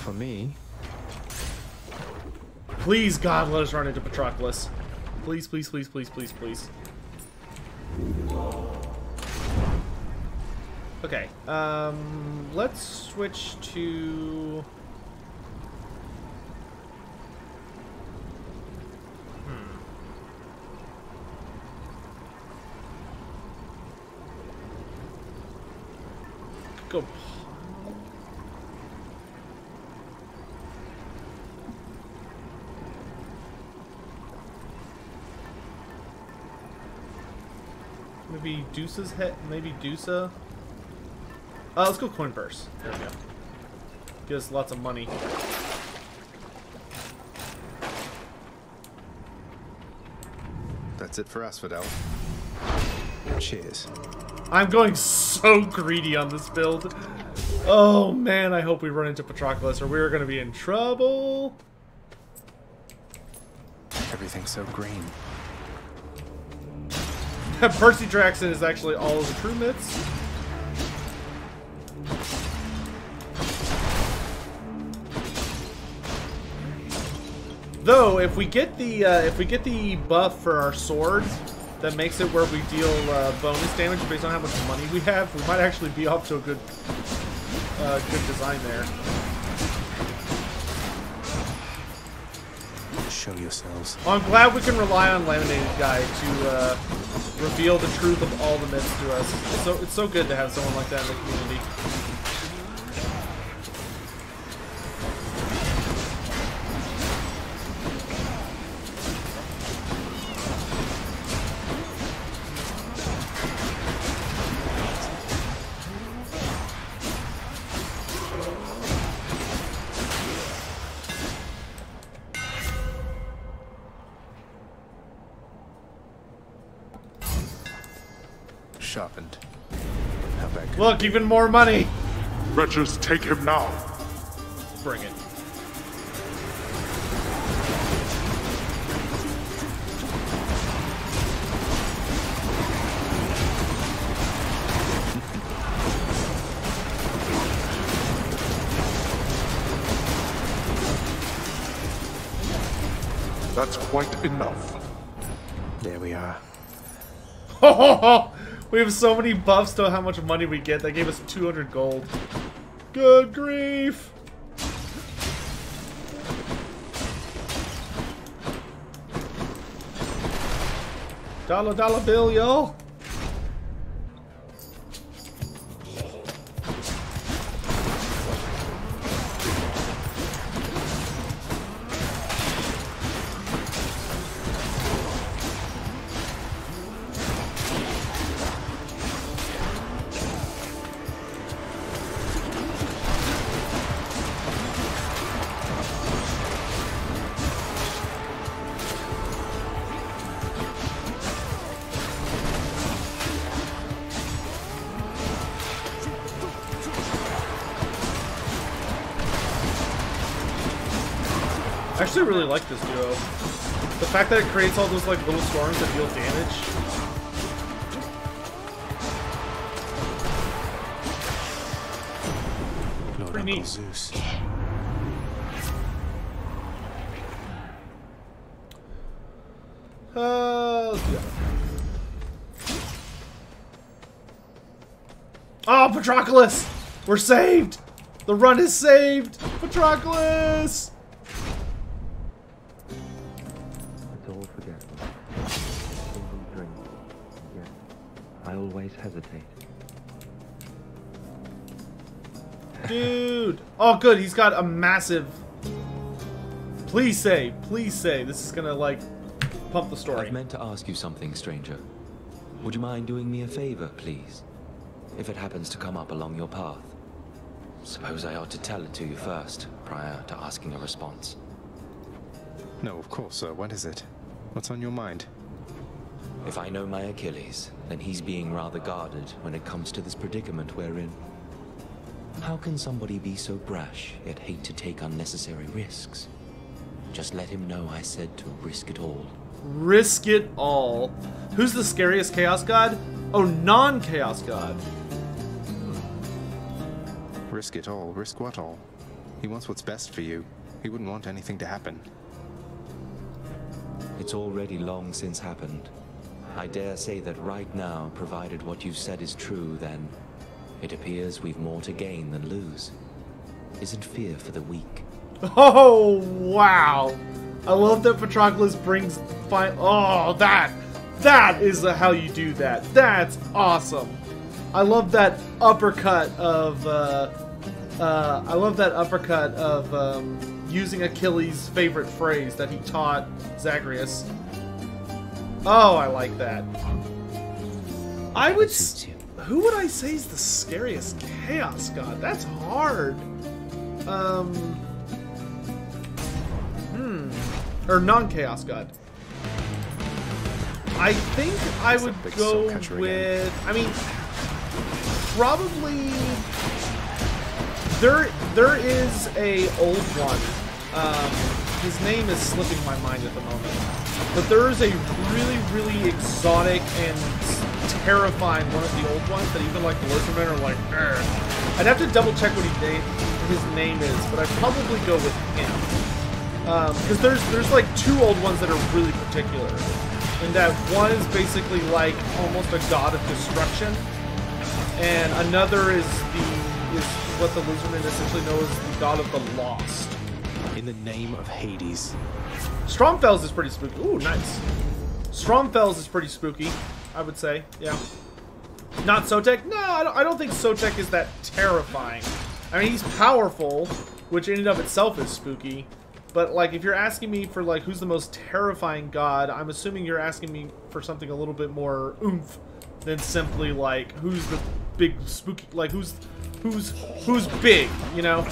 for me. Please, God, let us run into Patroclus. Please, please, please, please, please, please. Okay, let's switch to... Go. Maybe Deuce's head. Maybe Deuce. Let's go coin purse. There we go. Give us lots of money. That's it for us, Fidel. Cheers. I'm going so greedy on this build. Oh man, I hope we run into Patroclus or we're gonna be in trouble. Everything's so green. Percy Draxon is actually all of the true myths. Though, if we get the buff for our sword, that makes it where we deal bonus damage based on how much money we have, we might actually be off to a good design there. Show yourselves. Well, I'm glad we can rely on Laminated Guy to reveal the truth of all the myths to us. It's so good to have someone like that in the community. Sharpened. How bad could Look, even more money! Wretches, take him now. Bring it. That's quite enough. There we are. We have so many buffs to how much money we get. That gave us 200 gold. Good grief! Dollar bill, y'all! I actually really like this duo. The fact that it creates all those like little storms that deal damage. Lord Pretty Uncle neat. Zeus. Let's go. Oh, Patroclus! We're saved! The run is saved! Patroclus! It's all forgettable. A single drink. Yet, I always hesitate. Dude! Oh, good. He's got a massive... Please say. Please say. This is gonna, like, pump the story. I've meant to ask you something, stranger. Would you mind doing me a favor, please? If it happens to come up along your path. Suppose I ought to tell it to you first, prior to asking a response. No, of course, sir. What is it? What's on your mind? If I know my Achilles, then he's being rather guarded when it comes to this predicament we're in. How can somebody be so brash, yet hate to take unnecessary risks? Just let him know I said to risk it all. Risk it all. Who's the scariest Chaos God? Oh, non-Chaos God. Risk it all. Risk what all? He wants what's best for you. He wouldn't want anything to happen. It's already long since happened. I dare say that right now, provided what you've said is true, then it appears we've more to gain than lose. Isn't fear for the weak? Oh, wow. I love that Patroclus brings oh, that is how you do that. That's awesome. I love that uppercut of using Achilles' favorite phrase that he taught Zagreus. Oh, I like that. Who would I say is the scariest Chaos God? That's hard. Or non-Chaos God. I think I would go with... I mean, probably... There is a old one. His name is slipping my mind at the moment. But there is a really, really exotic and terrifying one of the old ones that even like the Lizardmen are like, Argh. I'd have to double check what his name is, but I'd probably go with him. Because there's like two old ones that are really particular. And that one is basically like almost a god of destruction. And another is what the Lizardmen essentially know as the god of the lost. In the name of Hades. Stromfels is pretty spooky. Ooh, nice. Stromfels is pretty spooky, I would say. Yeah. Not Sotek? No, I don't think Sotek is that terrifying. I mean, he's powerful, which in and of itself is spooky. But, like, if you're asking me for, like, who's the most terrifying god, I'm assuming you're asking me for something a little bit more oomph than simply, like, who's the big spooky, like, who's big, you know?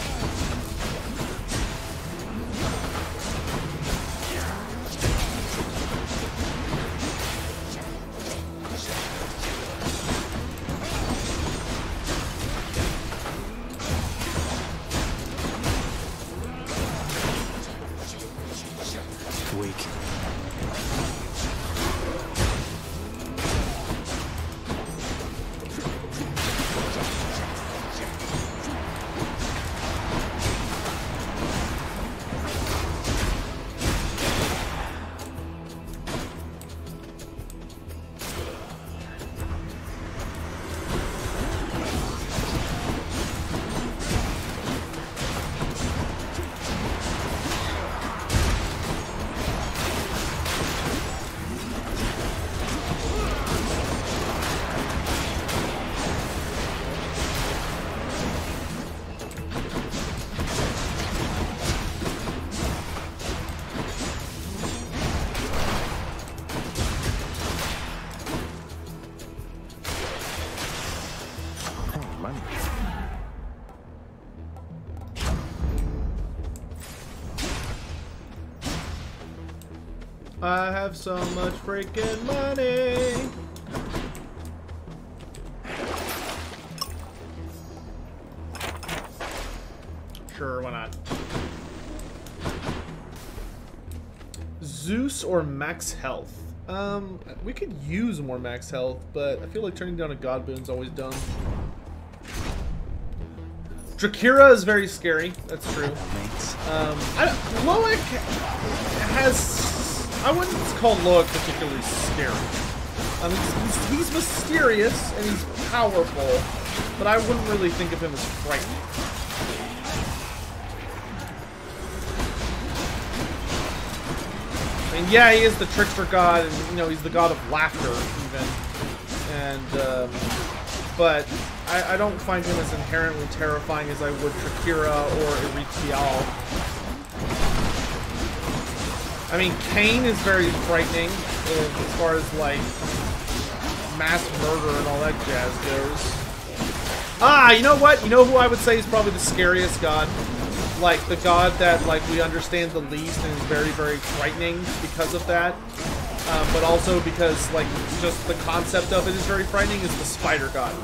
I have so much freaking money. Sure, why not? Zeus or max health? We could use more max health, but I feel like turning down a god boon is always dumb. Drakira is very scary. That's true. Loic has... I wouldn't call Loic particularly scary. He's mysterious and he's powerful, but I wouldn't really think of him as frightening. I mean, yeah, he is the trickster god, and you know he's the god of laughter, even. And but I don't find him as inherently terrifying as I would Drakira or Erythial. I mean, Cain is very frightening as far as, like, mass murder and all that jazz goes. Ah, you know what? You know who I would say is probably the scariest god? Like, the god that, like, we understand the least and is very, very frightening because of that. But also because, like, just the concept of it is very frightening is the spider god.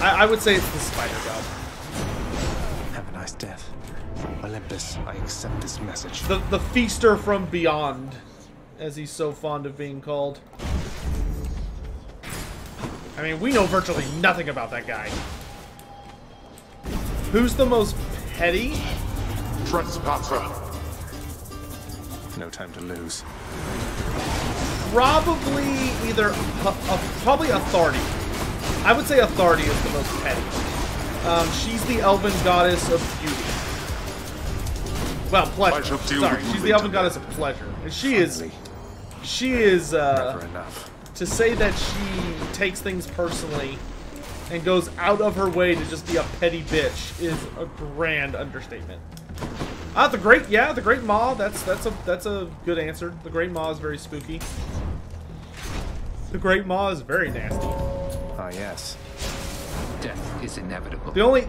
I would say it's the spider god. Have a nice death. Olympus, I accept this message. The feaster from beyond, as he's so fond of being called. I mean, we know virtually nothing about that guy. Who's the most petty? trespasser. No time to lose. Probably either probably Authority. I would say Authority is the most petty. She's the elven goddess of beauty. Well, pleasure. Sorry, she's the elven goddess of pleasure, and she is Never enough. to say that she takes things personally and goes out of her way to just be a petty bitch is a grand understatement. The Great Maw. That's a good answer. The Great Maw is very spooky. The Great Maw is very nasty. Ah, yes. Death is inevitable. The only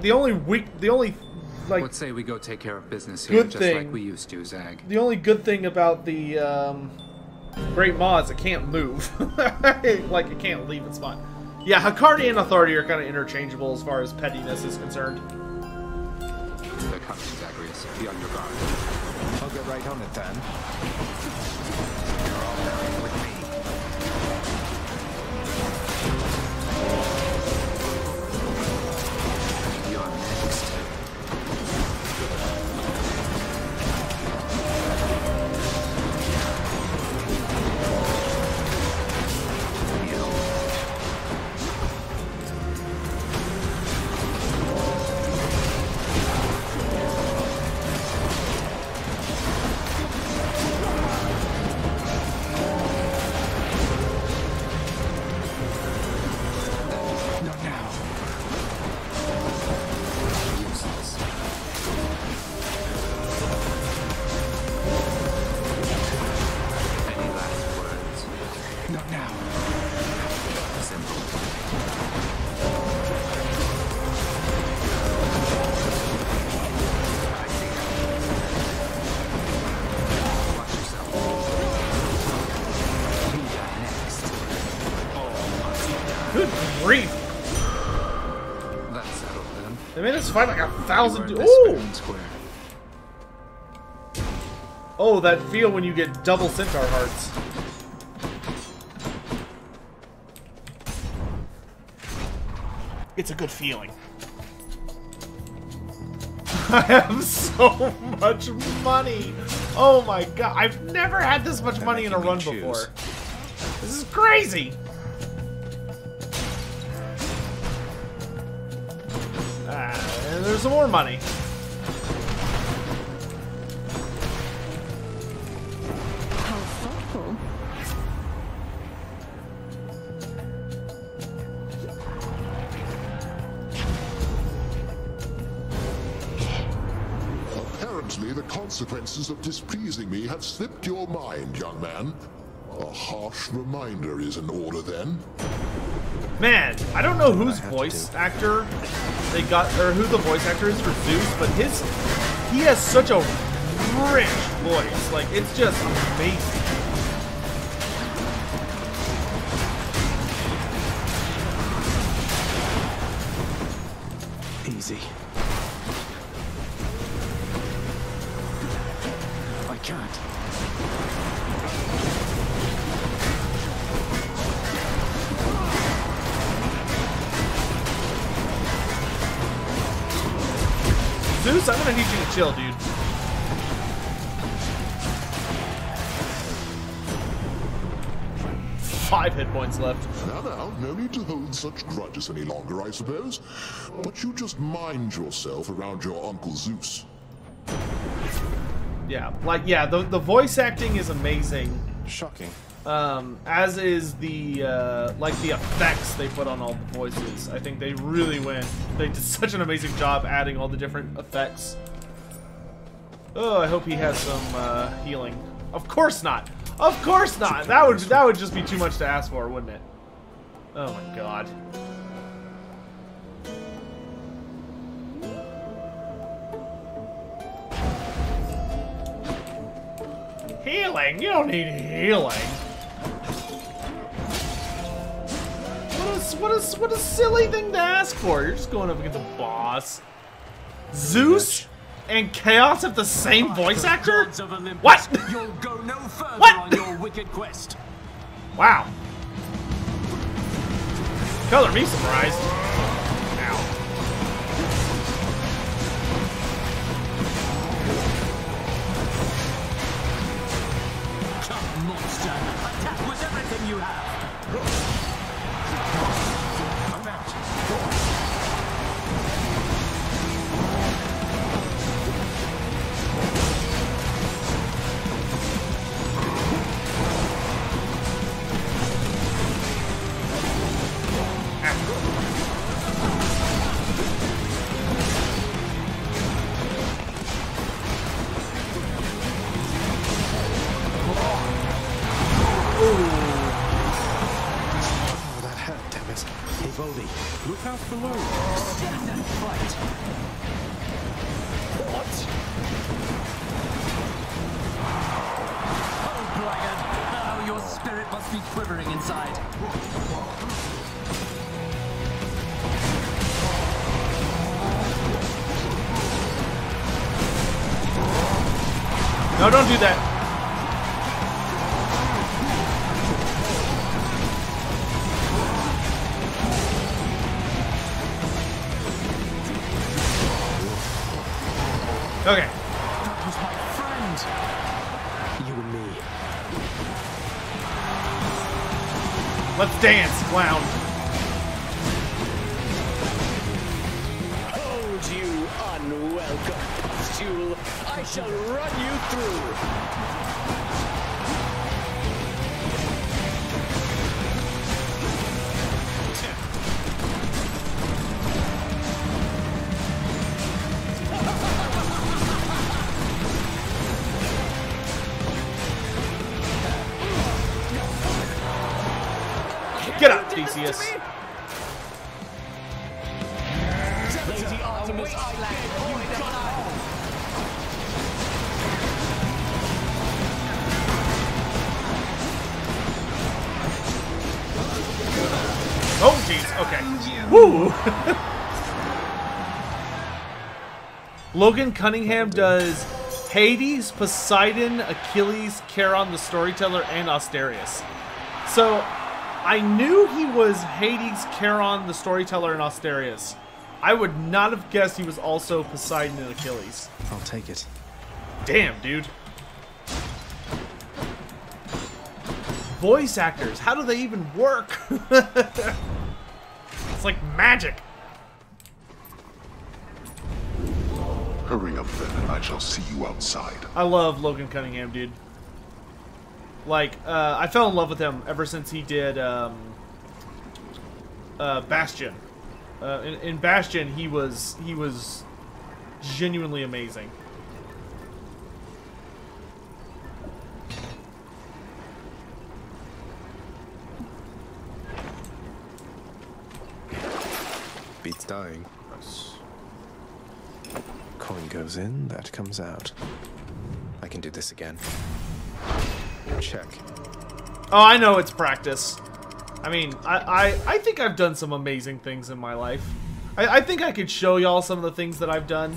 like Let's say we go take care of business here, good just thing- like we used to, Zag. the only good thing about the Great Maw is it can't move. Like it can't leave its spot. Yeah, Hakardi and Authority are kind of interchangeable as far as pettiness is concerned. They're coming, Zagreus. Be on your guard. I'll get right on it then. You're next. Not now. Useless. Any last words? Not now. Simple. I see it. Watch yourself. We are next. Good grief! That's settled then. They made us fight like 1,000. You earned this Ooh! fair and square. Oh, that feel when you get double centaur hearts. It's a good feeling. I have so much money. Oh my god, I've never had this much money in a run choose. before. This is crazy. And there's some more money. How thoughtful. Apparently, the consequences of displeasing me have slipped your mind, young man. A harsh reminder is in order, then. Man, I don't know whose voice actor they got, or who the voice actor is for Zeus, but he has such a rich voice. Like, it's just amazing. Easy. I can't. Zeus, I'm gonna need you to chill, dude. Five hit points left. Now, no need to hold such grudges any longer, I suppose. But you just mind yourself around your Uncle Zeus. Yeah, like, yeah, the voice acting is amazing. Shocking. As is the, like, the effects they put on all the voices. I think they really went. They did such an amazing job adding all the different effects. Oh, I hope he has some, healing. Of course not! Of course not! That would just be too much to ask for, wouldn't it? Oh my god. Healing? You don't need healing. What a silly thing to ask for. You're just going up against a boss. Zeus and Chaos have the same voice actor? What? You'll go no further What? on your wicked quest. Wow. Color me surprised. Ow. monster! Attack with everything you have! I'm out. Oh, that hurt, damn it. Hey, Voldy, look out below. Stand and fight! What? Oh, Dragon! Oh, your spirit must be quivering inside. No, don't do that. Okay. That was my friend! You and me. Let's dance, clown. Hold you, unwelcome pustule. I shall run you through. Get up, Theseus. Lady Artemis Island, you die. Oh, jeez. Okay. Woo! Logan Cunningham does Hades, Poseidon, Achilles, Charon the Storyteller, and Asterius. So, I knew he was Hades, Charon the Storyteller, and Asterius. I would not have guessed he was also Poseidon and Achilles. I'll take it. Damn, dude. Voice actors, how do they even work? It's like magic. Hurry up then, and I shall see you outside. I love Logan Cunningham, dude. Like, I fell in love with him ever since he did Bastion. In Bastion, he was genuinely amazing. Beats dying. Coin goes in, that comes out. I can do this again. Check. Oh, I know it's practice. I mean, I think I've done some amazing things in my life. I think I could show y'all some of the things that I've done.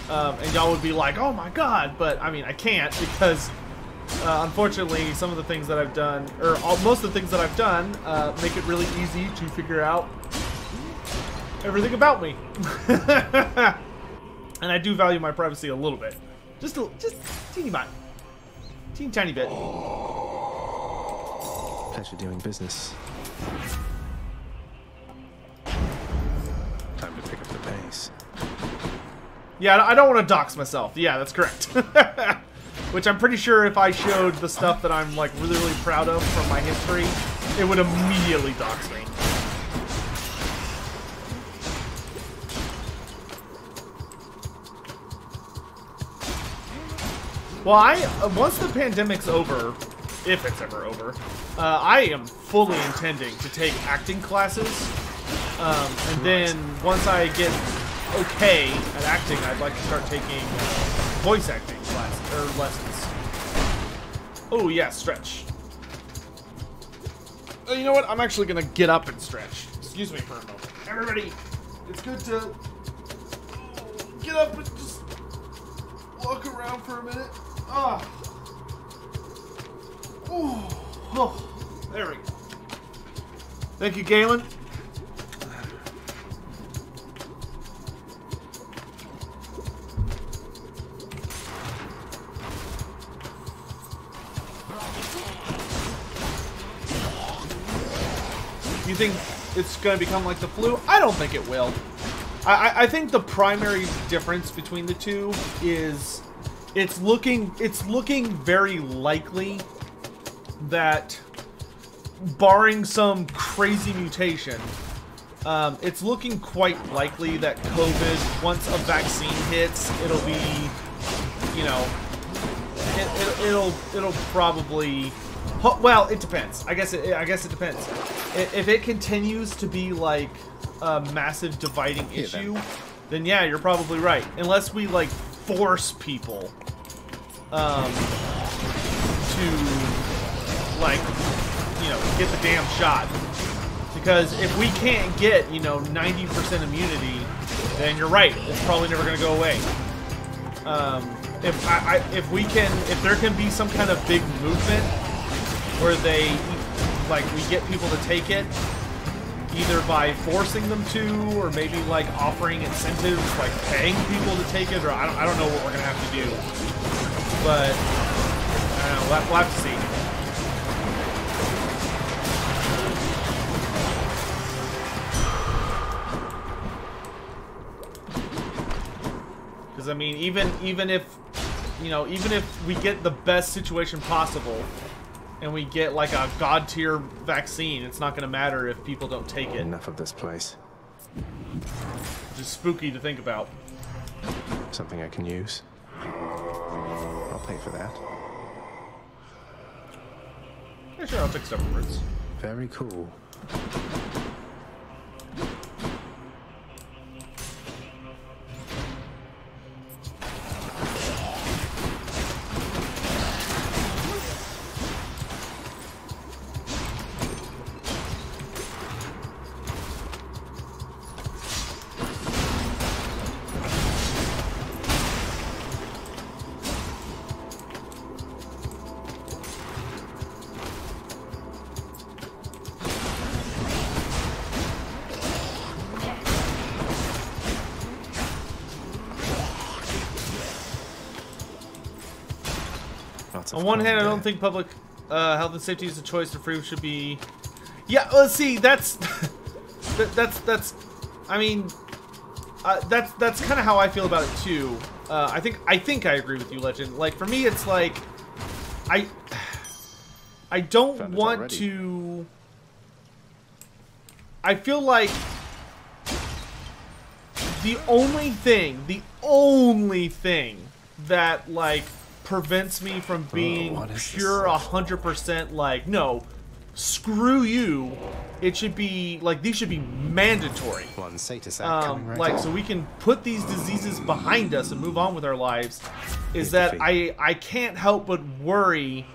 And y'all would be like, oh my god, but I mean, I can't because, unfortunately, some of the things that I've done, or most of the things that I've done, make it really easy to figure out everything about me. And I do value my privacy a little bit. Just teeny bit. Teeny tiny bit. Pleasure doing business. Time to pick up the pace. Yeah, I don't want to dox myself. Yeah, that's correct. Which I'm pretty sure if I showed the stuff that I'm like really, really proud of from my history, it would immediately dox me. Well, once the pandemic's over, if it's ever over, I am fully intending to take acting classes. And then once I get okay at acting, I'd like to start taking voice acting classes, or lessons. Oh yeah, stretch. You know what? I'm actually gonna get up and stretch. Excuse me for a moment. Everybody, it's good to get up and just walk around for a minute. Ah. Oh, there we go. Thank you, Galen. You think it's going to become like the flu? I don't think it will. I think the primary difference between the two is it's looking very likely that, barring some crazy mutation, it's looking quite likely that COVID, once a vaccine hits, it'll be, you know, it'll probably, well, it depends. I guess it depends. If it continues to be like a massive dividing issue, then yeah, you're probably right. Unless we like force people to like, you know, get the damn shot. Because if we can't get, you know, 90% immunity, then you're right. It's probably never going to go away. If there can be some kind of big movement where they, like, we get people to take it, either by forcing them to, or maybe like offering incentives, like paying people to take it, or I don't know what we're gonna have to do. But I don't know. We'll have to see. Because I mean, even if, you know, even if we get the best situation possible, and we get like a god tier vaccine, it's not going to matter if people don't take it. Enough of this place. Which is spooky to think about. Something I can use. I'll pay for that. Yeah, sure, I'll take several words. Very cool. On one hand, I don't think public health and safety is a choice. The free should be. Yeah, let's see. That's that's. I mean, that's kind of how I feel about it too. I think I agree with you, Legend. Like for me, it's like I don't want to. I feel like the only thing that like prevents me from being pure 100% like, no, screw you. It should be like, these should be mandatory. One status act coming right like on. so we can put these diseases behind us and move on with our lives. Is that I can't help but worry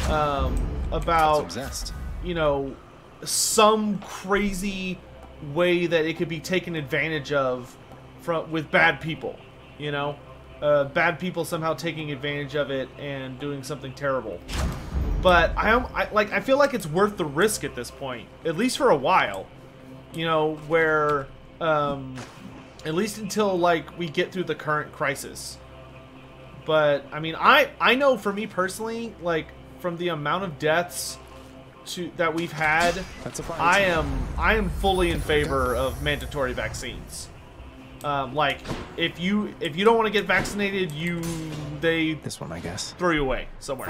about, you know, some crazy way that it could be taken advantage of with bad people, you know. Bad people somehow taking advantage of it and doing something terrible. But I feel like it's worth the risk at this point, at least for a while. You know, where at least until like we get through the current crisis. But I mean, I know for me personally, like from the amount of deaths that we've had, I am fully in favor of mandatory vaccines. Like, if you don't want to get vaccinated, this one, I guess, throw you away somewhere.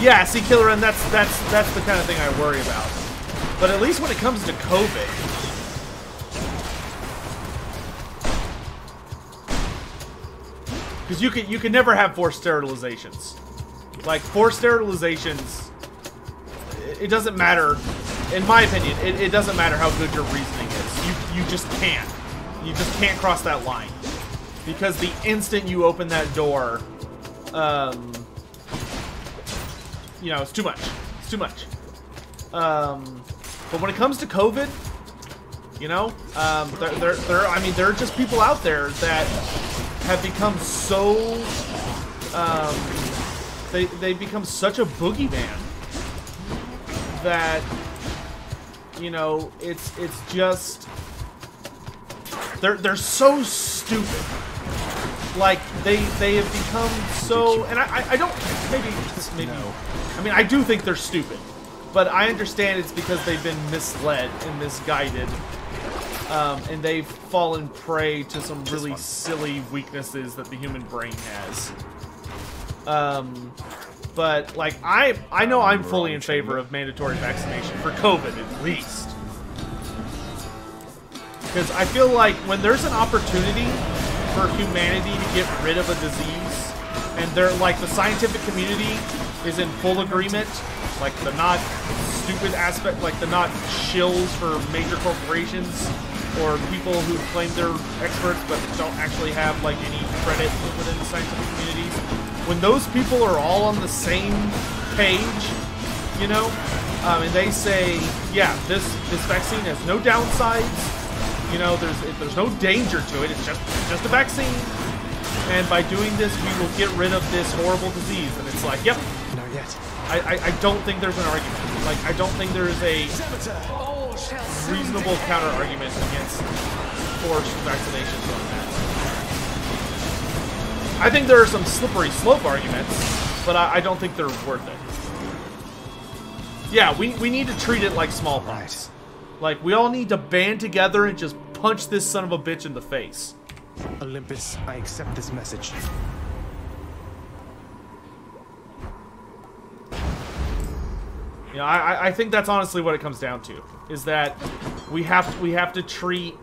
Yeah, see, Killer, and that's the kind of thing I worry about. But at least when it comes to COVID, because you can never have forced sterilizations. Like forced sterilizations, it doesn't matter. In my opinion, it doesn't matter how good your reasoning is. You just can't. You just can't cross that line. Because the instant you open that door, you know, it's too much. It's too much. But when it comes to COVID, you know, I mean, there are just people out there that have become so, they become such a boogeyman that, you know, it's just, they're so stupid. Like they have become so, and I don't, maybe, I mean, I do think they're stupid. but I understand it's because they've been misled and misguided. And they've fallen prey to some really silly weaknesses that the human brain has. But, like, I know I'm fully in favor of mandatory vaccination, for COVID at least. Because I feel like when there's an opportunity for humanity to get rid of a disease, and they're, like, the scientific community is in full agreement, like, the not stupid aspect, like, the not shills for major corporations, or people who claim they're experts but don't actually have, like, any credit within the scientific community. When those people are all on the same page, you know, and they say, yeah, this vaccine has no downsides, you know, there's no danger to it, it's just a vaccine, and by doing this, we will get rid of this horrible disease, and it's like, yep. Not yet. I don't think there's an argument. Like, I don't think there's a reasonable counter-argument against forced vaccinations on that. I think there are some slippery slope arguments, but I don't think they're worth it. Yeah, we need to treat it like smallpox. Like, we all need to band together and just punch this son of a bitch in the face. Olympus, I accept this message. You know, I think that's honestly what it comes down to, is that we have to treat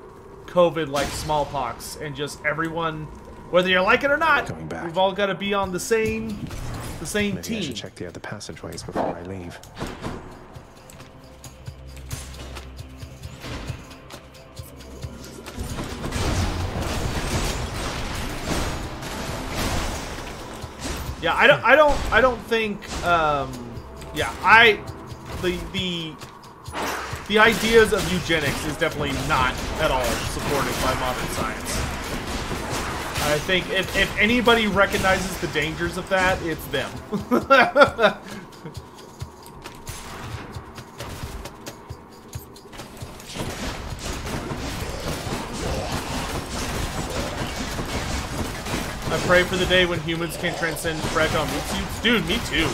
COVID like smallpox, and just everyone, whether you like it or not, we've all got to be on the same Maybe team. I should check the other passageways before I leave. Yeah, I don't think yeah, the ideas of eugenics is definitely not at all supported by modern science. I think if anybody recognizes the dangers of that, it's them. I pray for the day when humans can transcend fragile meat suits. Dude, me too.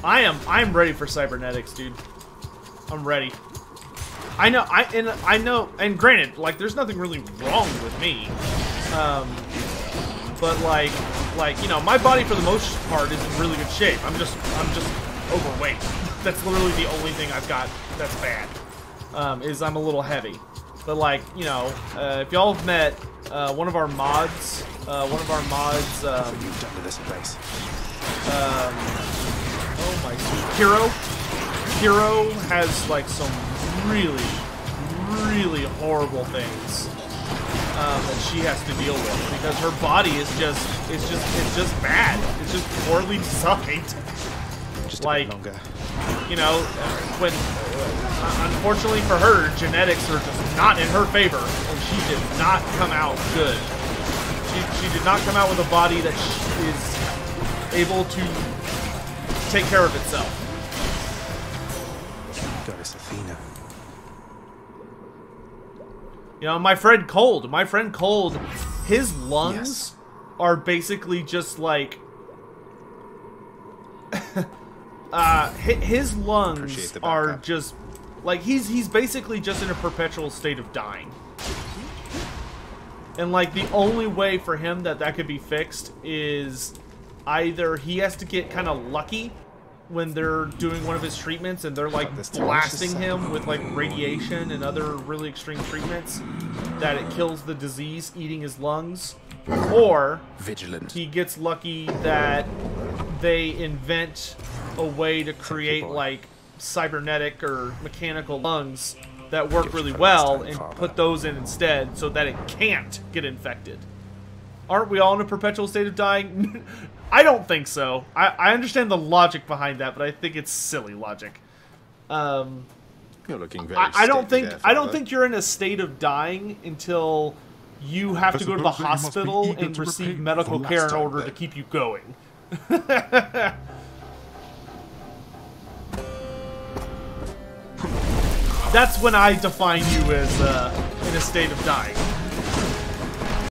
I'm ready for cybernetics, dude. I'm ready. I know, and granted, like, there's nothing really wrong with me. But like, you know, my body for the most part is in really good shape. I'm just overweight. That's literally the only thing I've got that's bad. Is I'm a little heavy. But like, you know, if y'all have met one of our mods, you've done to this place. Oh my God. Hero has like some really horrible things that she has to deal with, because her body is just bad. It's just poorly designed. Just like, a bit longer. You know, when unfortunately for her, genetics are just not in her favor, and she did not come out good. She did not come out with a body that is able to take care of itself. Goddess Athena. You know, my friend Cold, his lungs are basically just like his lungs are just like he's basically just in a perpetual state of dying. And like the only way for him that could be fixed is either he has to get kind of lucky when they're doing one of his treatments and they're like blasting him with like radiation and other really extreme treatments that it kills the disease eating his lungs, or he gets lucky that they invent a way to create like cybernetic or mechanical lungs that work really well and put those in instead so that it can't get infected. Aren't we all in a perpetual state of dying? I don't think so. I understand the logic behind that, but I think it's silly logic. You're looking very I don't think you're in a state of dying until you have to go to the hospital and receive medical care in order to keep you going. That's when I define you as in a state of dying.